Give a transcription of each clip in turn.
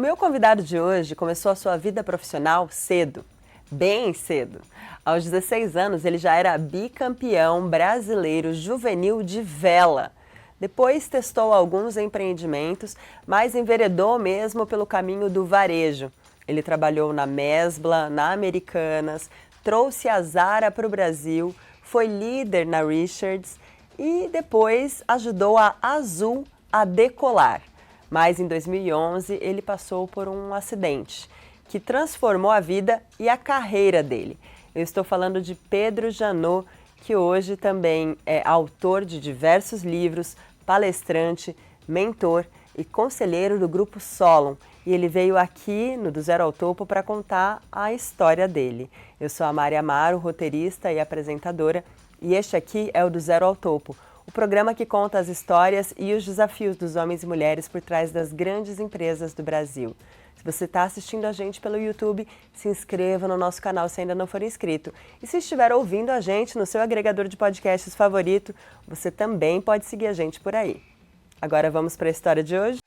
meu convidado de hoje começou a sua vida profissional cedo, bem cedo. Aos 16 anos, ele já era bicampeão brasileiro juvenil de vela. Depois testou alguns empreendimentos, mas enveredou mesmo pelo caminho do varejo. Ele trabalhou na Mesbla, na Americanas, trouxe a Zara para o Brasil, foi líder na Richards e depois ajudou a Azul a decolar. Mas em 2011 ele passou por um acidente que transformou a vida e a carreira dele. Eu estou falando de Pedro Janot, que hoje também é autor de diversos livros, palestrante, mentor e conselheiro do Grupo Solon. E ele veio aqui no Do Zero ao Topo para contar a história dele. Eu sou a Mari Amaro, roteirista e apresentadora, e este aqui é o Do Zero ao Topo, o programa que conta as histórias e os desafios dos homens e mulheres por trás das grandes empresas do Brasil. Se você está assistindo a gente pelo YouTube, se inscreva no nosso canal se ainda não for inscrito. E se estiver ouvindo a gente no seu agregador de podcasts favorito, você também pode seguir a gente por aí. Agora vamos para a história de hoje?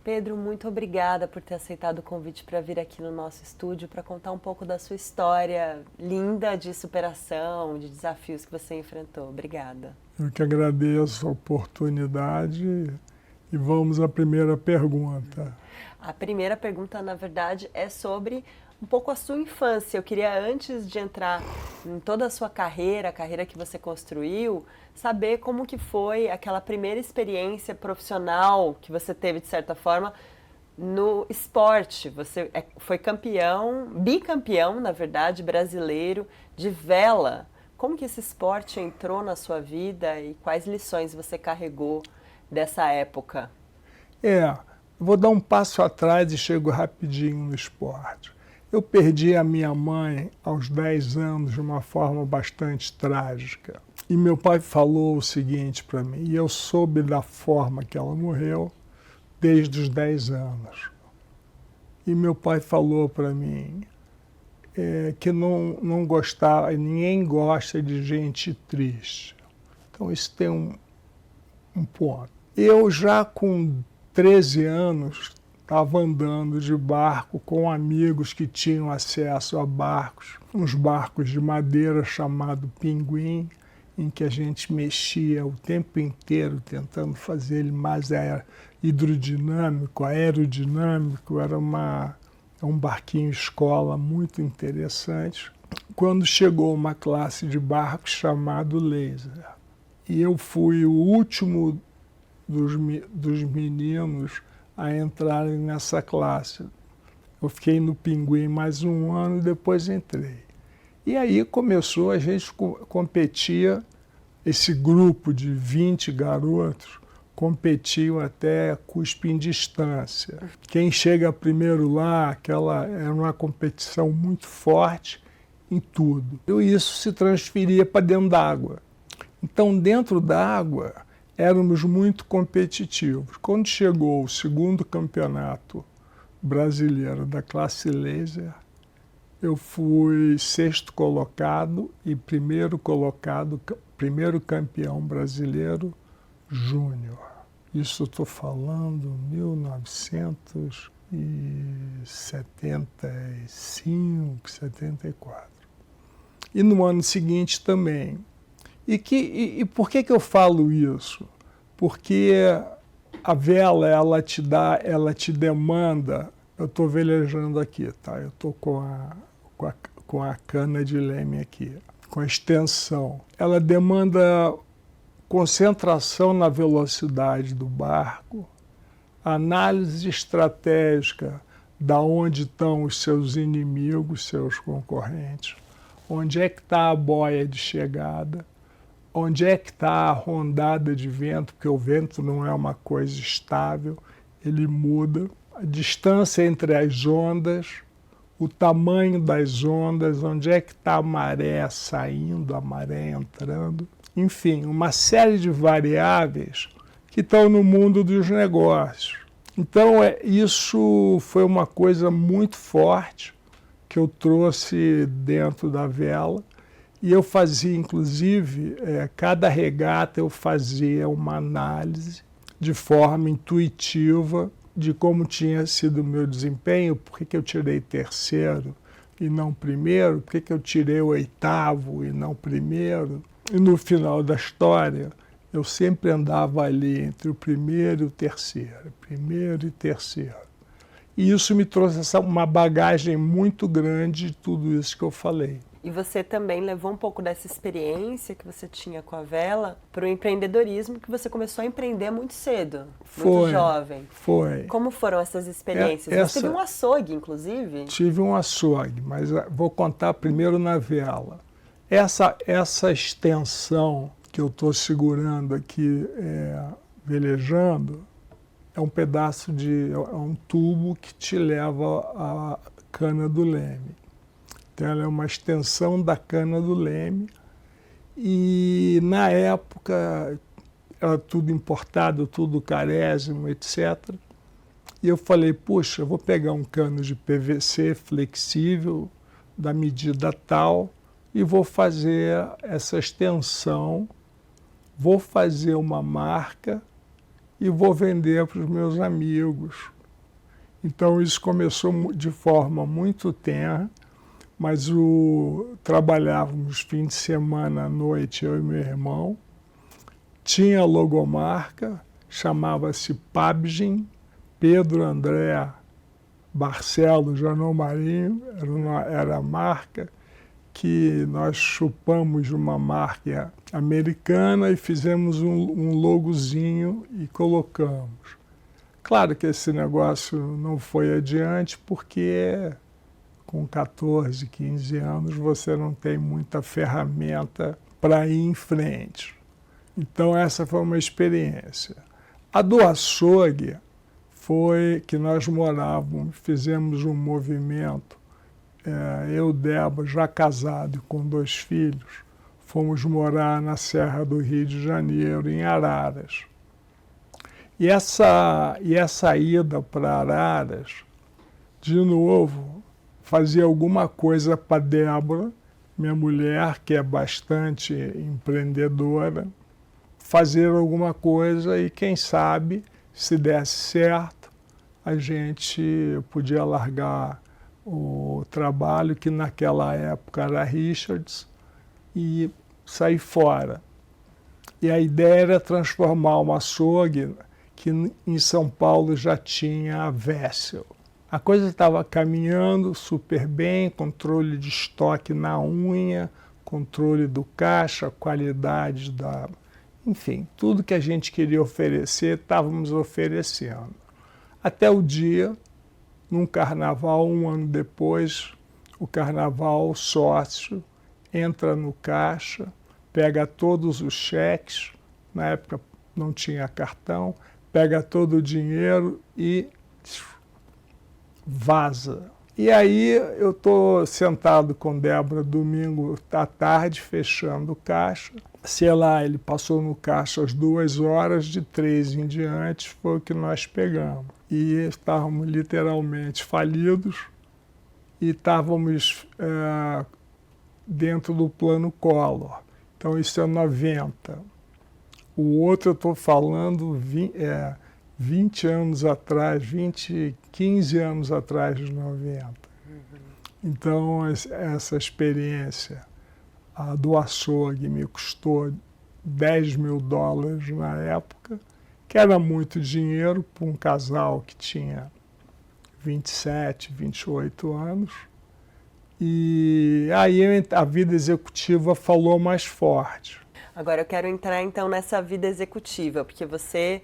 Pedro, muito obrigada por ter aceitado o convite para vir aqui no nosso estúdio para contar um pouco da sua história linda de superação, de desafios que você enfrentou. Obrigada. Eu que agradeço a oportunidade e vamos à primeira pergunta. A primeira pergunta, na verdade, é sobre um pouco a sua infância. Eu queria, antes de entrar em toda a sua carreira, a carreira que você construiu, saber como que foi aquela primeira experiência profissional que você teve, de certa forma, no esporte. Você foi campeão, bicampeão, na verdade, brasileiro de vela. Como que esse esporte entrou na sua vida e quais lições você carregou dessa época? Vou dar um passo atrás e chego rapidinho no esporte. Eu perdi a minha mãe aos 10 anos de uma forma bastante trágica. E meu pai falou o seguinte para mim, e eu soube da forma que ela morreu desde os 10 anos. E meu pai falou para mim que não gostava, ninguém gosta de gente triste. Então isso tem um ponto. Eu já com 13 anos estava andando de barco com amigos que tinham acesso a barcos, uns barcos de madeira chamado Pinguim, em que a gente mexia o tempo inteiro tentando fazer ele mais hidrodinâmico, aerodinâmico, era um barquinho escola muito interessante. Quando chegou uma classe de barcos chamado Laser, e eu fui o último dos meninos a entrarem nessa classe. Eu fiquei no Pinguim mais um ano e depois entrei. E aí começou, a gente competia, esse grupo de 20 garotos competiam até cuspe em distância. Quem chega primeiro lá, era uma competição muito forte em tudo. E isso se transferia para dentro d'água. Então, dentro d'água, éramos muito competitivos. Quando chegou o segundo campeonato brasileiro da classe Laser, eu fui 6º colocado e primeiro campeão brasileiro júnior. Isso eu estou falando 1975, 74. E no ano seguinte também. E por que eu falo isso? Porque a vela, ela te demanda, eu estou velejando aqui, tá? Eu estou com a cana de leme aqui, com a extensão. Ela demanda concentração na velocidade do barco, análise estratégica da onde estão os seus inimigos, seus concorrentes, onde é que está a boia de chegada, onde é que está a rondada de vento, porque o vento não é uma coisa estável, ele muda. A distância entre as ondas, o tamanho das ondas, onde é que está a maré saindo, a maré entrando. Enfim, uma série de variáveis que estão no mundo dos negócios. Então, isso foi uma coisa muito forte que eu trouxe dentro da vela E eu fazia, inclusive, cada regata eu fazia uma análise de forma intuitiva de como tinha sido o meu desempenho, por que eu tirei terceiro e não primeiro, por que eu tirei o oitavo e não primeiro. E no final da história, eu sempre andava ali entre o primeiro e o terceiro, primeiro e terceiro. E isso me trouxe uma bagagem muito grande de tudo isso que eu falei. E você também levou um pouco dessa experiência que você tinha com a vela para o empreendedorismo, que você começou a empreender muito cedo, muito jovem. Foi. Como foram essas experiências? Você teve um açougue, inclusive? Tive um açougue, mas vou contar primeiro na vela. Essa extensão que eu estou segurando aqui, velejando, é um pedaço é um tubo que te leva à cana do leme. Então, ela é uma extensão da cana do leme e, na época, era tudo importado, tudo carésimo, etc. E eu falei, puxa, eu vou pegar um cano de PVC flexível, da medida tal, e vou fazer essa extensão, vou fazer uma marca e vou vender para os meus amigos. Então, isso começou de forma muito tenra, mas trabalhávamos fim de semana à noite, eu e meu irmão. Tinha logomarca, chamava-se Pabgin, Pedro André Barcelo Janão Marinho, era a marca que nós chupamos uma marca americana e fizemos um logozinho e colocamos. Claro que esse negócio não foi adiante porque com 14, 15 anos, você não tem muita ferramenta para ir em frente. Então, essa foi uma experiência. A do açougue foi que nós morávamos, fizemos um movimento, eu, Débora, já casado e com 2 filhos, fomos morar na Serra do Rio de Janeiro, em Araras. E essa ida para Araras, de novo, fazia alguma coisa para Débora, minha mulher, que é bastante empreendedora, fazer alguma coisa e, quem sabe, se desse certo, a gente podia largar o trabalho, que naquela época era Richards, e sair fora. E a ideia era transformar uma açougue que em São Paulo já tinha a Vessel. A coisa estava caminhando super bem, controle de estoque na unha, controle do caixa, qualidade da... Enfim, tudo que a gente queria oferecer, estávamos oferecendo. Até o dia, num carnaval, um ano depois, o carnaval, o sócio entra no caixa, pega todos os cheques, na época não tinha cartão, pega todo o dinheiro e vaza. E aí eu estou sentado com Débora domingo à tarde, fechando o caixa. Sei lá, ele passou no caixa às 2 horas, de 3 em diante foi o que nós pegamos. E estávamos literalmente falidos e estávamos dentro do plano Collor. Então isso é 90. O outro eu estou falando 20 anos atrás, 15 anos atrás de 90. Então, essa experiência do açougue me custou $10 mil na época, que era muito dinheiro para um casal que tinha 27, 28 anos. E aí a vida executiva falou mais forte. Agora eu quero entrar então nessa vida executiva, porque você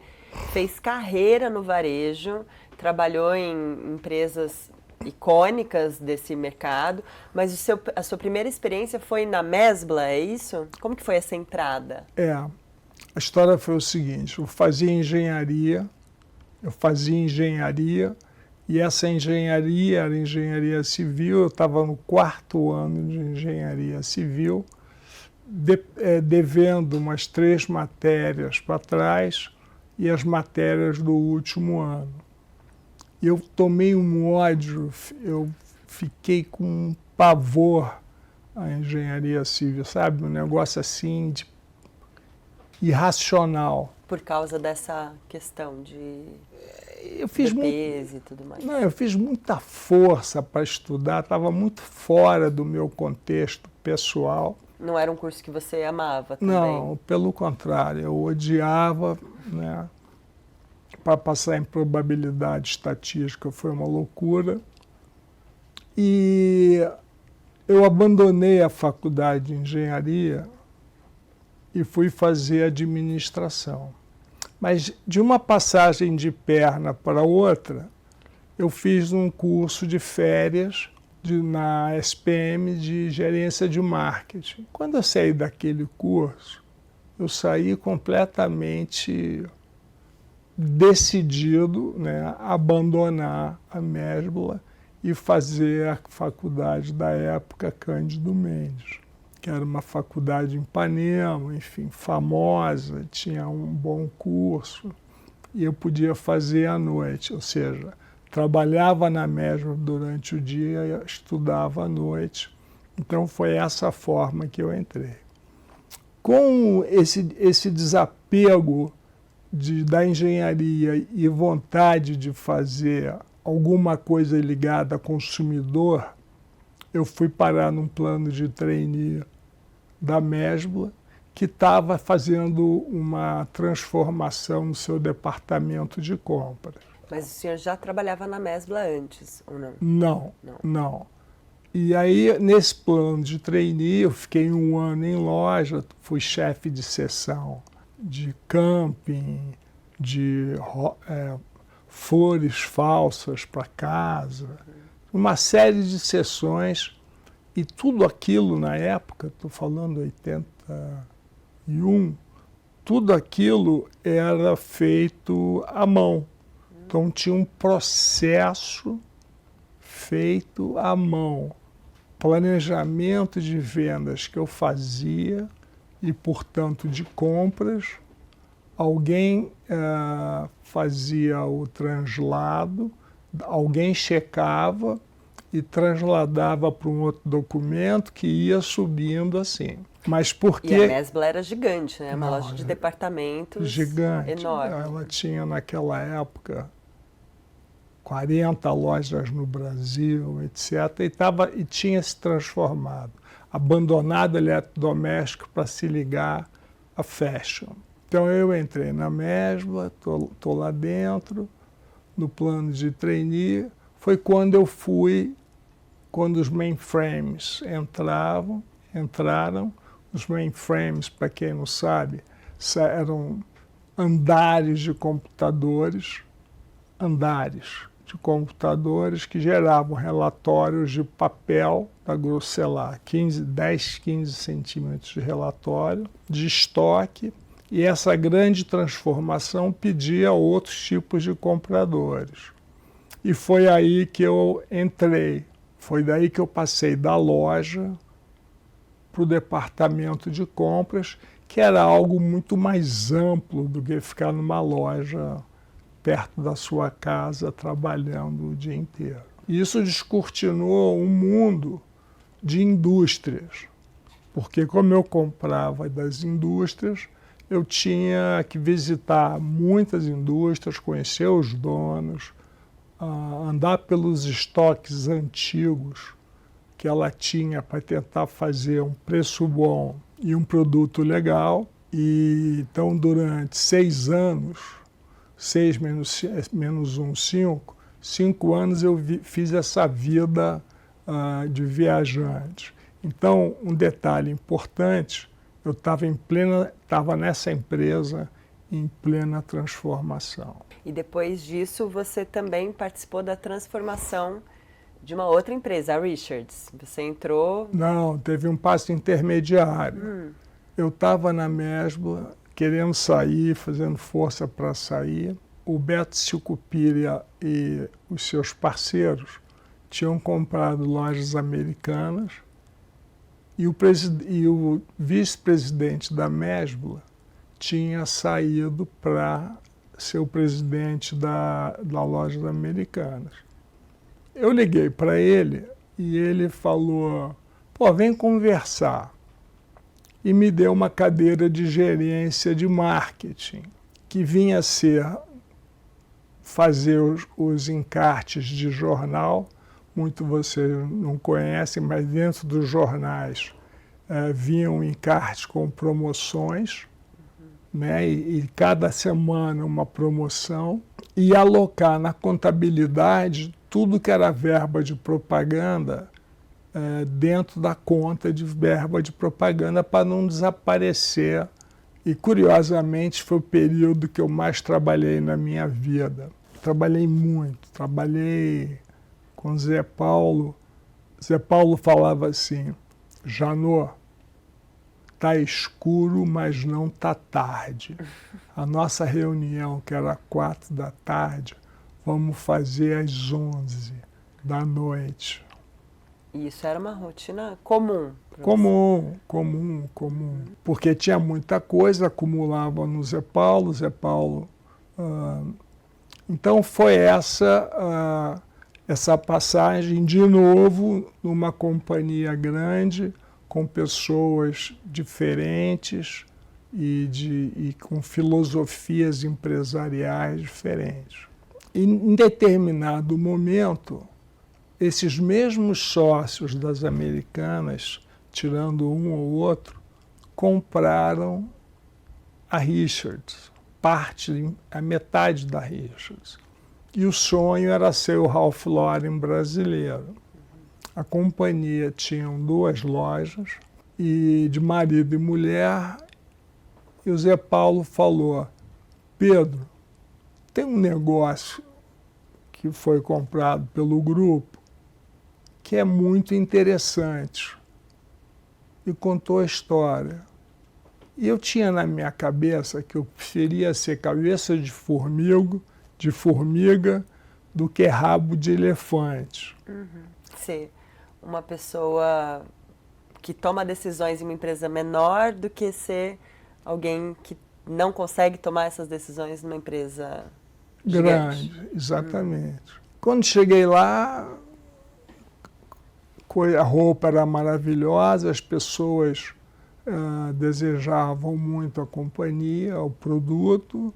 fez carreira no varejo, trabalhou em empresas icônicas desse mercado, mas a sua primeira experiência foi na Mesbla, é isso? Como que foi essa entrada? A história foi o seguinte, eu fazia engenharia e essa engenharia era engenharia civil, eu estava no 4º ano de engenharia civil, devendo umas 3 matérias para trás e as matérias do último ano. Eu tomei um ódio, eu fiquei com um pavor a engenharia civil, sabe? Um negócio assim irracional. Por causa dessa questão de Eu fiz peso e tudo mais. Não, eu fiz muita força para estudar, estava muito fora do meu contexto pessoal. Não era um curso que você amava também? Não, pelo contrário, eu odiava, né? Para passar em probabilidade estatística foi uma loucura. E eu abandonei a faculdade de engenharia e fui fazer administração. Mas de uma passagem de perna para outra, eu fiz um curso de férias na SPM de gerência de marketing. Quando eu saí daquele curso, eu saí completamente decidido, né, a abandonar a Mesbla e fazer a faculdade da época Cândido Mendes, que era uma faculdade em Ipanema, enfim, famosa, tinha um bom curso, e eu podia fazer à noite, ou seja, trabalhava na Mesbla durante o dia e estudava à noite. Então foi essa forma que eu entrei. Com esse desapego da engenharia e vontade de fazer alguma coisa ligada a consumidor, eu fui parar num plano de trainee da Mesbla, que estava fazendo uma transformação no seu departamento de compras. Mas o senhor já trabalhava na Mesbla antes, ou não? Não. E aí, nesse plano de trainee, eu fiquei 1 ano em loja, fui chefe de seção de camping, de flores falsas para casa, uma série de sessões, e tudo aquilo na época, estou falando 81, tudo aquilo era feito à mão. Então tinha um processo feito à mão, planejamento de vendas que eu fazia e, portanto, de compras. Alguém fazia o translado, alguém checava e transladava para um outro documento que ia subindo assim. Mas porque... E a Mesbla era gigante, né? Uma loja de departamentos gigante. Enorme. Ela tinha, naquela época, 40 lojas no Brasil, etc. E tinha se transformado, abandonado eletrodoméstico para se ligar a fashion. Então eu entrei na Mesbla, tô lá dentro, no plano de trainee. Foi quando eu fui, quando os mainframes entraram. Os mainframes, para quem não sabe, eram andares de computadores que geravam relatórios de papel da grosselar, 10, 15 centímetros de relatório, de estoque, e essa grande transformação pedia outros tipos de compradores. E foi aí que eu entrei, foi daí que eu passei da loja para o departamento de compras, que era algo muito mais amplo do que ficar numa loja perto da sua casa, trabalhando o dia inteiro. E isso descortinou um mundo de indústrias, porque como eu comprava das indústrias, eu tinha que visitar muitas indústrias, conhecer os donos, andar pelos estoques antigos que ela tinha para tentar fazer um preço bom e um produto legal. E então, durante 6 anos, 6 menos 1, 5 anos eu fiz essa vida de viajante. Então, um detalhe importante, eu estava nessa empresa em plena transformação. E depois disso, você também participou da transformação de uma outra empresa, a Richards. Você entrou... Não, teve um passo intermediário. Eu estava na Mesbla, querendo sair, fazendo força para sair. O Beto Sicupira e os seus parceiros tinham comprado lojas americanas e o vice-presidente da Mesbla tinha saído para ser o presidente da lojas americanas. Eu liguei para ele e ele falou, Pô, vem conversar. E me deu uma cadeira de gerência de marketing, que vinha a ser fazer os encartes de jornal. Muito vocês não conhecem, mas dentro dos jornais vinham encartes com promoções, né? E cada semana uma promoção, e alocar na contabilidade tudo que era verba de propaganda dentro da conta de verba de propaganda para não desaparecer. E, curiosamente, foi o período que eu mais trabalhei na minha vida. Trabalhei muito, trabalhei com Zé Paulo. Zé Paulo falava assim: Janot, tá escuro, mas não tá tarde. A nossa reunião, que era 4 da tarde, vamos fazer às 11 da noite. E isso era uma rotina comum? Comum. Porque tinha muita coisa, acumulava no Zé Paulo. Então foi essa passagem, de novo, numa companhia grande, com pessoas diferentes e com filosofias empresariais diferentes. E, em determinado momento, esses mesmos sócios das Americanas, tirando um ou outro, compraram a Richards, a metade da Richards. E o sonho era ser o Ralph Lauren brasileiro. A companhia tinha 2 lojas, e de marido e mulher, e o Zé Paulo falou: Pedro, tem um negócio que foi comprado pelo grupo que é muito interessante. E contou a história. E eu tinha na minha cabeça que eu preferia ser cabeça de formiga do que rabo de elefante. Ser uma pessoa que toma decisões em uma empresa menor do que ser alguém que não consegue tomar essas decisões numa empresa grande. Gigante. Exatamente. Quando cheguei lá, a roupa era maravilhosa, as pessoas desejavam muito a companhia, o produto,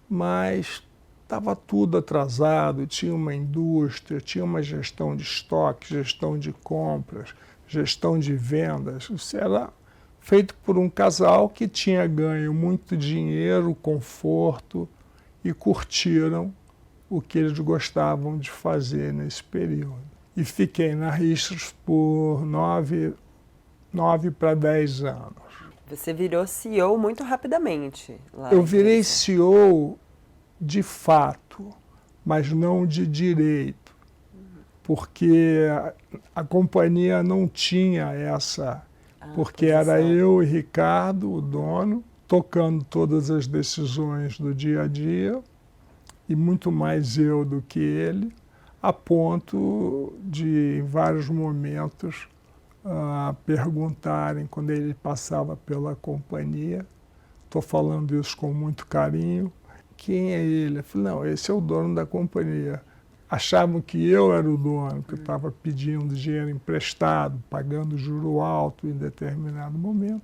mas estava tudo atrasado, tinha uma indústria, tinha uma gestão de estoque, gestão de compras, gestão de vendas. Isso era feito por um casal que tinha ganho muito dinheiro, conforto, e curtiram o que eles gostavam de fazer nesse período. E fiquei na Richards por 9 para 10 anos. Você virou CEO muito rapidamente lá. Eu virei CEO de fato, mas não de direito, porque a companhia não tinha essa, porque era eu e Ricardo, o dono, tocando todas as decisões do dia a dia, e muito mais eu do que ele, a ponto de, em vários momentos, perguntarem, quando ele passava pela companhia, estou falando isso com muito carinho, quem é ele? Eu falei, não, esse é o dono da companhia. Achavam que eu era o dono, que eu estava pedindo dinheiro emprestado, pagando juro alto em determinado momento.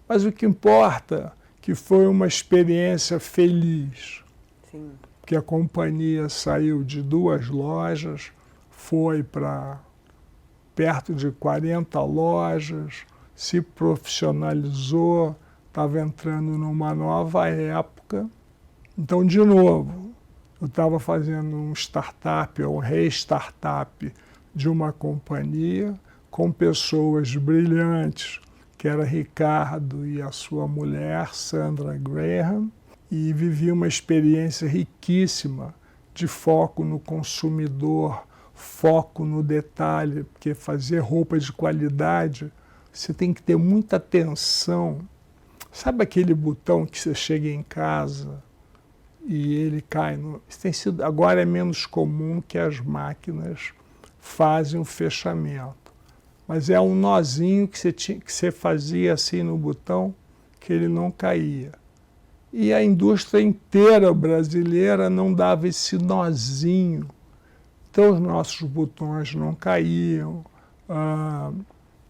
Mas o que importa é que foi uma experiência feliz. Sim. Que a companhia saiu de 2 lojas, foi para perto de 40 lojas, se profissionalizou, estava entrando numa nova época. Então, de novo, eu estava fazendo um startup ou re-startup de uma companhia com pessoas brilhantes, que era Ricardo e a sua mulher, Sandra Graham, e vivi uma experiência riquíssima de foco no consumidor, foco no detalhe, porque fazer roupa de qualidade, você tem que ter muita atenção. Sabe aquele botão que você chega em casa e ele cai no... Isso tem sido, agora é menos comum, que as máquinas fazem o fechamento. Mas é um nozinho que você fazia assim no botão, que ele não caía. E a indústria inteira brasileira não dava esse nozinho. Então os nossos botões não caíam.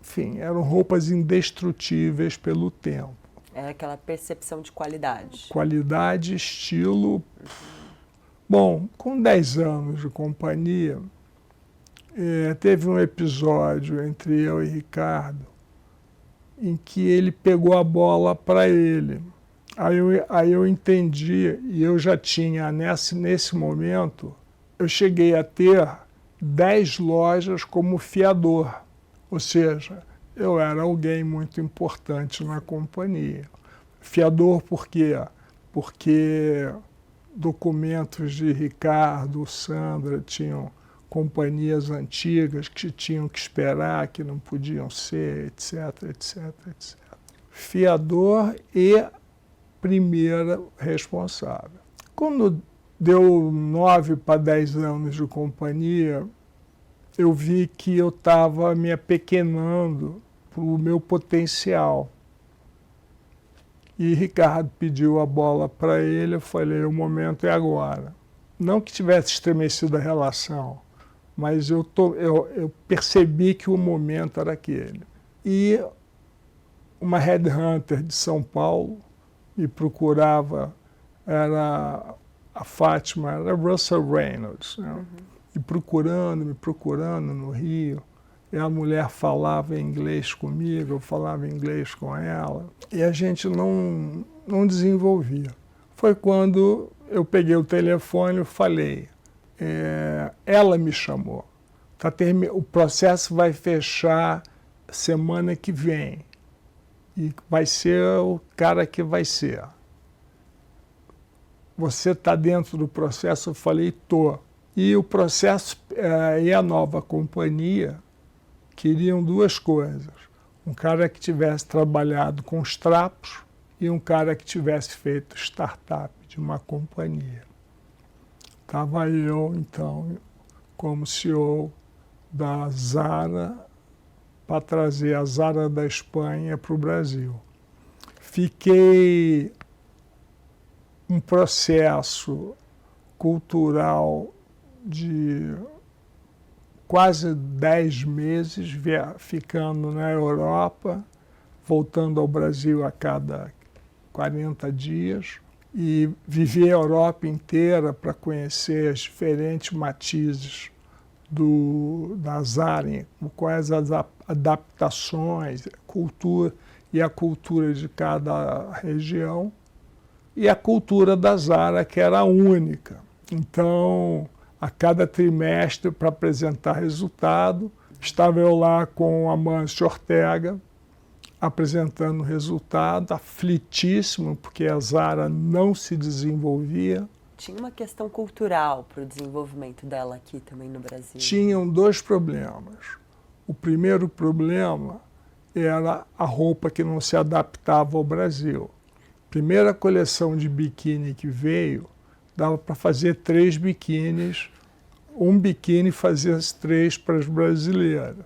enfim, eram roupas indestrutíveis pelo tempo. É aquela percepção de qualidade. Qualidade, estilo. Bom, com 10 anos de companhia, teve um episódio entre eu e Ricardo em que ele pegou a bola para ele. Aí eu entendi, e eu já tinha, nesse momento, eu cheguei a ter 10 lojas como fiador. Ou seja, eu era alguém muito importante na companhia. Fiador por quê? Porque documentos de Ricardo, Sandra, tinham companhias antigas que tinham que esperar, que não podiam ser, etc, etc, etc. Fiador e primeira responsável. Quando deu 9 para 10 anos de companhia, eu vi que eu estava me apequenando para o meu potencial. E Ricardo pediu a bola para ele, eu falei, o momento é agora. Não que tivesse estremecido a relação, mas eu percebi que o momento era aquele. E uma headhunter de São Paulo me procurava, era a Fátima, era Russell Reynolds, né? Me procurando no Rio. E a mulher falava inglês comigo, eu falava inglês com ela. E a gente não desenvolvia. Foi quando eu peguei o telefone e falei, ela me chamou. O processo vai fechar semana que vem. E vai ser o cara que vai ser. Você está dentro do processo? Eu falei, tô. E o processo e a nova companhia queriam duas coisas. Um cara que tivesse trabalhado com os trapos e um cara que tivesse feito startup de uma companhia. Estava eu, então, como CEO da Zara, para trazer a Zara da Espanha para o Brasil. Fiquei um processo cultural de quase 10 meses ficando na Europa, voltando ao Brasil a cada 40 dias, e vivi a Europa inteira para conhecer as diferentes matizes da Zara, quais as adaptações, a cultura de cada região, e a cultura da Zara, que era única. Então, a cada trimestre, para apresentar resultado, estava eu lá com a Amancio Ortega, apresentando resultado, aflitíssimo, porque a Zara não se desenvolvia. Tinha uma questão cultural para o desenvolvimento dela aqui também no Brasil. Tinham dois problemas. O primeiro problema era a roupa que não se adaptava ao Brasil. Primeira coleção de biquíni que veio, dava para fazer 3 biquínis, um biquíni fazia as 3 para as brasileiras.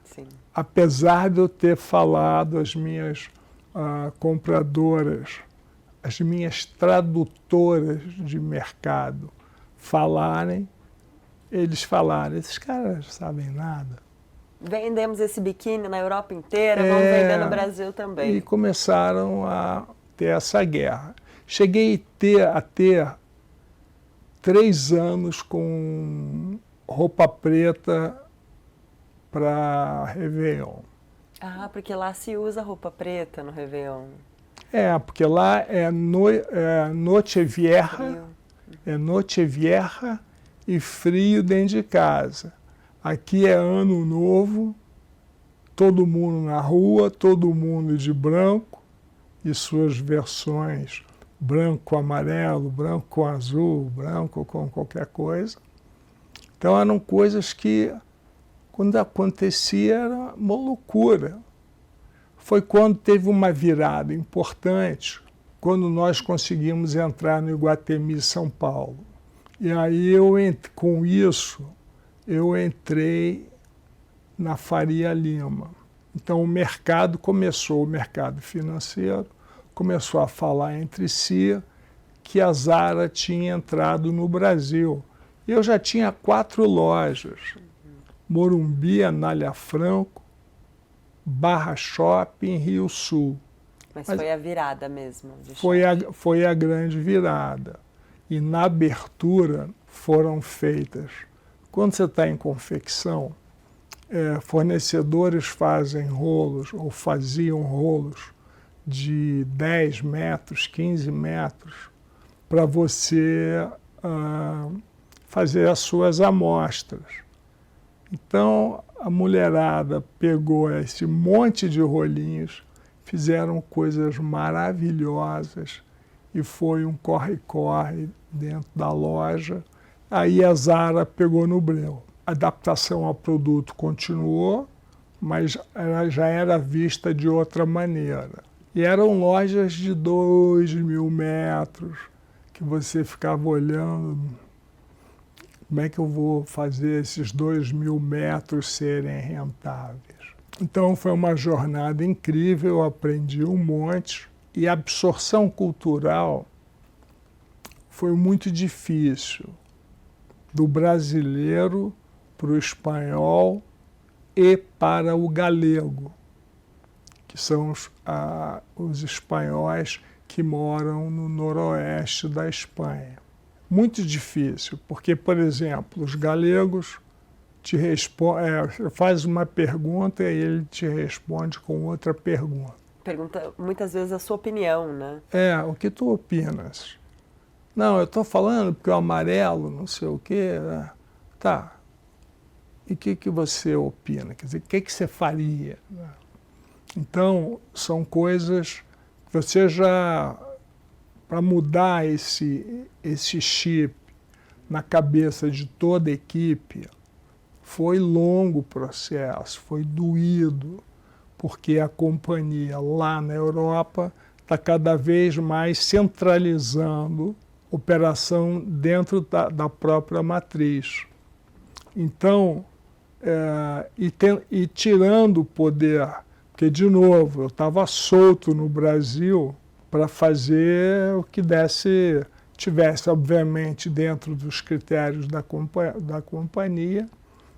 Sim. Apesar de eu ter falado às minhas compradoras, as minhas tradutoras de mercado eles falaram, esses caras não sabem nada. Vendemos esse biquíni na Europa inteira, vamos vender no Brasil também. E começaram a ter essa guerra. Cheguei a ter 3 anos com roupa preta para Réveillon. Ah, porque lá se usa roupa preta no Réveillon. Porque lá é Noche Vieja, Noche Vieja e frio dentro de casa. Aqui é Ano Novo, todo mundo na rua, todo mundo de branco e suas versões branco com amarelo, branco com azul, branco com qualquer coisa. Então eram coisas que, quando acontecia, era uma loucura. Foi quando teve uma virada importante, quando nós conseguimos entrar no Iguatemi São Paulo. E aí, com isso, eu entrei na Faria Lima. Então o mercado financeiro, começou a falar entre si que a Zara tinha entrado no Brasil. Eu já tinha 4 lojas, Morumbi, Anália Franco, Barra Shopping, Rio Sul. Mas foi a virada mesmo? Foi a grande virada. E na abertura foram feitas. Quando você está em confecção, fornecedores fazem rolos, ou faziam rolos, de 10 metros, 15 metros, para você fazer as suas amostras. Então, a mulherada pegou esse monte de rolinhos, fizeram coisas maravilhosas e foi um corre-corre dentro da loja. Aí a Zara pegou no breu. A adaptação ao produto continuou, mas ela já era vista de outra maneira. E eram lojas de 2.000 metros, que você ficava olhando, como é que eu vou fazer esses 2.000 metros serem rentáveis? Então foi uma jornada incrível, eu aprendi um monte. E a absorção cultural foi muito difícil, do brasileiro para o espanhol e para o galego, que são os espanhóis que moram no noroeste da Espanha. Muito difícil, porque, por exemplo, os galegos faz uma pergunta e ele te responde com outra pergunta. Pergunta muitas vezes a sua opinião, né? O que tu opinas? Não, eu estou falando porque o amarelo, não sei o quê. Tá. E o que você opina? Quer dizer, o que você faria? Então, são coisas que você já, para mudar esse chip na cabeça de toda a equipe, foi longo o processo, foi doído, porque a companhia lá na Europa está cada vez mais centralizando operação dentro da própria matriz. Então, e tirando o poder, porque, de novo, eu estava solto no Brasil para fazer o que tivesse, obviamente, dentro dos critérios da companhia,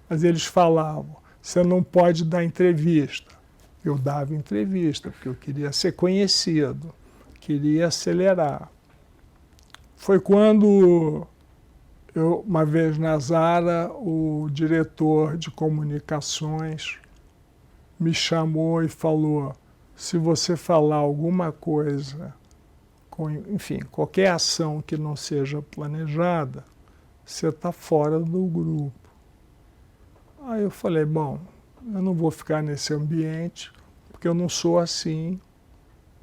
mas eles falavam, você não pode dar entrevista. Eu dava entrevista, porque eu queria ser conhecido, queria acelerar. Foi quando, uma vez na Zara, o diretor de comunicações me chamou e falou, se você falar alguma coisa, enfim, qualquer ação que não seja planejada, você está fora do grupo. Aí eu falei, bom, eu não vou ficar nesse ambiente, porque eu não sou assim,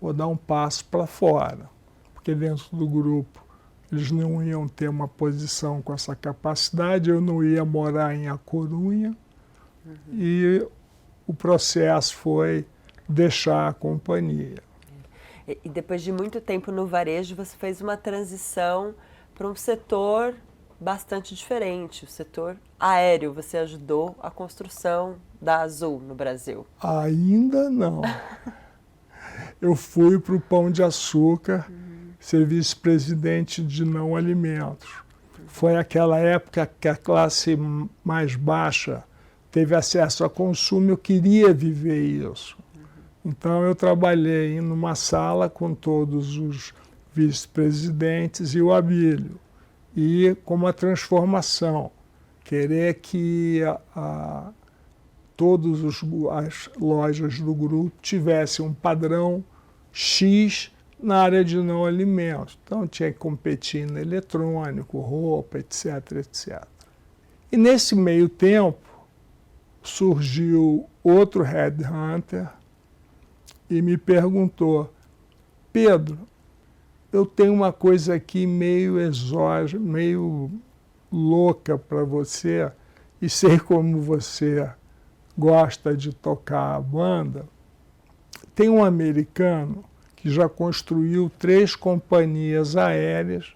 vou dar um passo para fora, porque dentro do grupo eles não iam ter uma posição com essa capacidade, eu não ia morar em A Corunha, e o processo foi deixar a companhia. E depois de muito tempo no varejo, você fez uma transição para um setor bastante diferente, o setor aéreo. Você ajudou a construção da Azul no Brasil. Ainda não. Eu fui para o Pão de Açúcar, ser vice-presidente de não alimentos. Foi aquela época que a classe mais baixa teve acesso a consumo, eu queria viver isso. Então eu trabalhei numa sala com todos os vice-presidentes e o Abílio. E com uma transformação, querer que todas as lojas do grupo tivessem um padrão X na área de não alimentos. Então tinha que competir no eletrônico, roupa, etc, etc. E nesse meio tempo surgiu outro headhunter e me perguntou, Pedro, eu tenho uma coisa aqui meio exógena, meio louca para você, e sei como você gosta de tocar a banda. Tem um americano que já construiu 3 companhias aéreas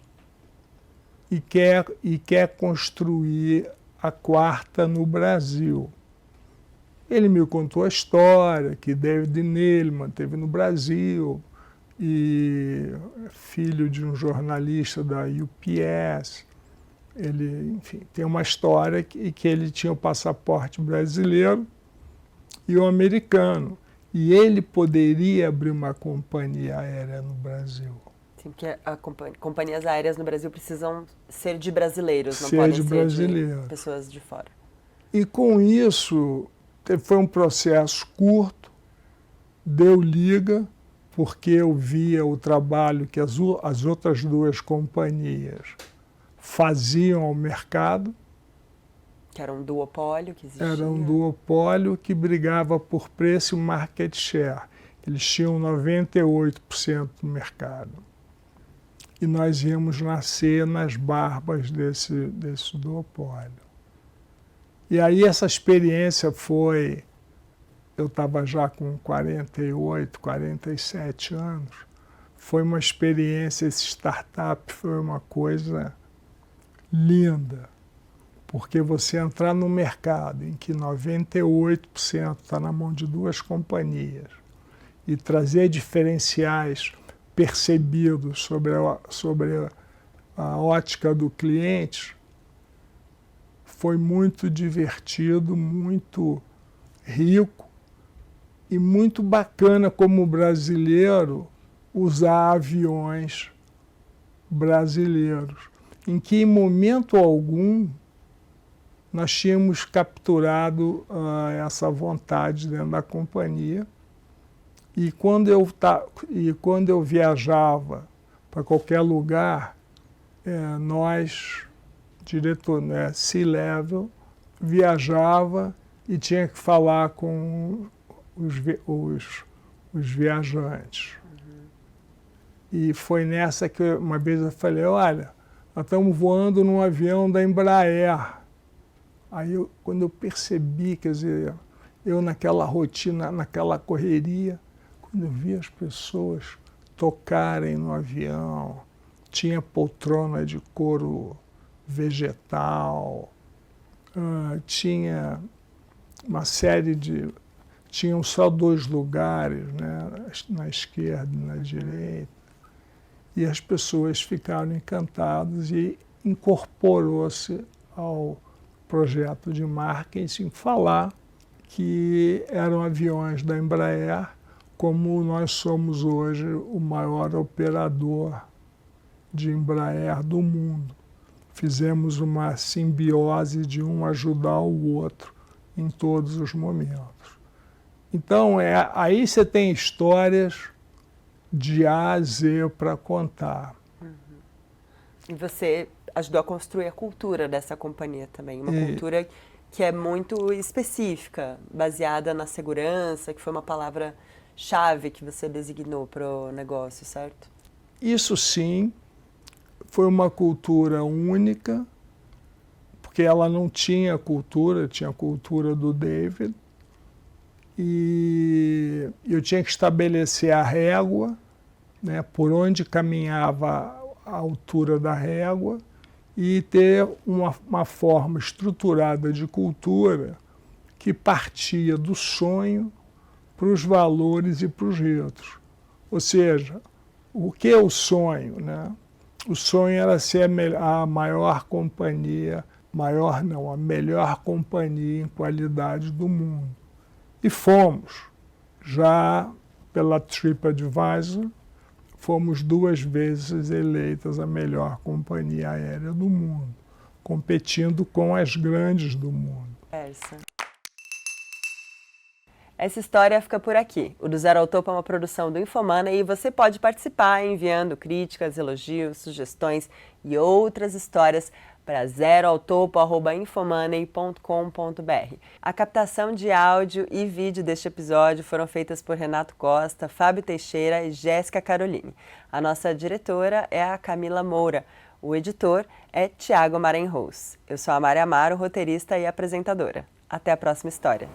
e quer construir a 4ª no Brasil. Ele me contou a história que David Neeleman teve no Brasil, e filho de um jornalista da UPS. Ele, enfim, tem uma história que ele tinha o passaporte brasileiro e o americano. E ele poderia abrir uma companhia aérea no Brasil. Sim, porque companhias aéreas no Brasil precisam ser de brasileiros, não Ser podem de ser brasileiros. de pessoas de fora. E com isso, foi um processo curto, deu liga, porque eu via o trabalho que as outras duas companhias faziam ao mercado. Que era um duopólio que existia. Era um duopólio que brigava por preço e market share. Eles tinham 98% do mercado. E nós íamos nascer nas barbas desse duopólio. E aí essa experiência foi... Eu estava já com 48, 47 anos. Foi uma experiência, esse startup foi uma coisa linda. Porque você entrar no mercado em que 98% está na mão de duas companhias e trazer diferenciais percebidos sobre a ótica do cliente, foi muito divertido, muito rico e muito bacana como brasileiro usar aviões brasileiros, em que em momento algum nós tínhamos capturado essa vontade dentro da companhia. E quando eu viajava para qualquer lugar, nós, diretor, né, C-level, viajava e tinha que falar com os viajantes. E foi nessa que uma vez eu falei, olha, nós estamos voando num avião da Embraer. Aí, quando eu percebi, quer dizer, eu naquela rotina, naquela correria, quando eu vi as pessoas tocarem no avião, tinha poltrona de couro vegetal, tinha uma série de... Tinham só 2 lugares, né, na esquerda e na direita, e as pessoas ficaram encantadas e incorporou-se ao projeto de marketing falar que eram aviões da Embraer, como nós somos hoje o maior operador de Embraer do mundo. Fizemos uma simbiose de um ajudar o outro em todos os momentos. Então, aí você tem histórias de A a Z para contar. E você ajudou a construir a cultura dessa companhia também, uma cultura que é muito específica, baseada na segurança, que foi uma palavra-chave que você designou para o negócio, certo? Isso sim, foi uma cultura única, porque ela não tinha cultura, tinha a cultura do David, e eu tinha que estabelecer a régua, né, por onde caminhava a altura da régua, e ter uma forma estruturada de cultura que partia do sonho para os valores e para os ritos. Ou seja, o que é o sonho, né? O sonho era ser a maior companhia, a melhor companhia em qualidade do mundo. E fomos, já pela TripAdvisor, fomos 2 vezes eleitas a melhor companhia aérea do mundo, competindo com as grandes do mundo. Essa história fica por aqui. O Do Zero ao Topo é uma produção do Infomana e você pode participar enviando críticas, elogios, sugestões e outras histórias para zeroautopo@infomoney.com.br. A captação de áudio e vídeo deste episódio foram feitas por Renato Costa, Fábio Teixeira e Jéssica Caroline. A nossa diretora é a Camila Moura. O editor é Tiago Marenhous. Eu sou a Mari Amaro, roteirista e apresentadora. Até a próxima história.